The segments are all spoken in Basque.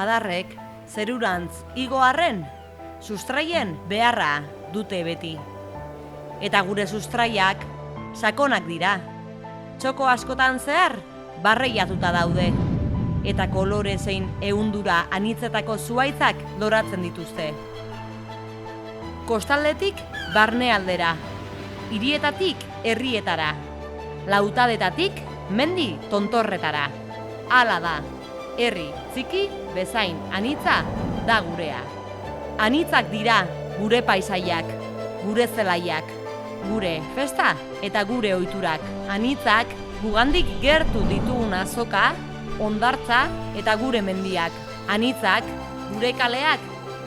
adarrek zerurantz igo arren, sustraien beharra dute beti. Eta gure sustraiak sakonak dira. Txoko askotan zehar barreiatuta daude. Eta kolore zein ehundura anitzetako zuhaitzak loratzen dituzte. Kostaldetik barnealdera, hirietatik herrietara, lautadetatik mendi tontorretara. Hala da, herri txiki bezain anitza da gurea. Anitzak dira gure paisaiak, gure zelaiak, gure festa eta gure ohiturak. Anitzak gugandik gertu ditugun azoka, hondartza eta gure mendiak. Anitzak gure kaleak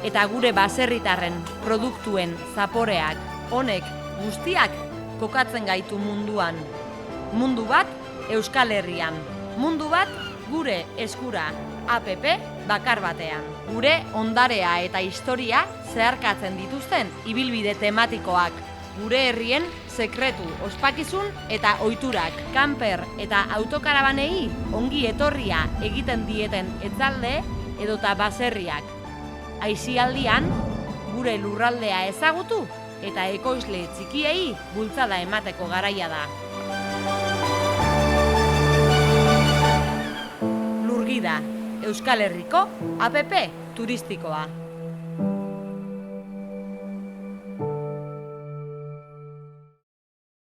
eta gure baserritarren produktuen zaporeak. Honek guztiak kokatzen gaitu munduan. Mundu bat Euskal Herrian. Mundu bat gure eskura. APP bakar batean. Gure ondarea eta historia zeharkatzen dituzten ibilbide tematikoak. Gure herrien sekretu, ospakizun eta ohiturak. Kanper eta autokarabanei ongi etorria egiten dieten etzalde edota baserriak. Aisialdian gure lurraldea ezagutu eta ekoizle txikiei bultzada emateko garaia da. Lurgida, Euskal Herriko APP turistikoa.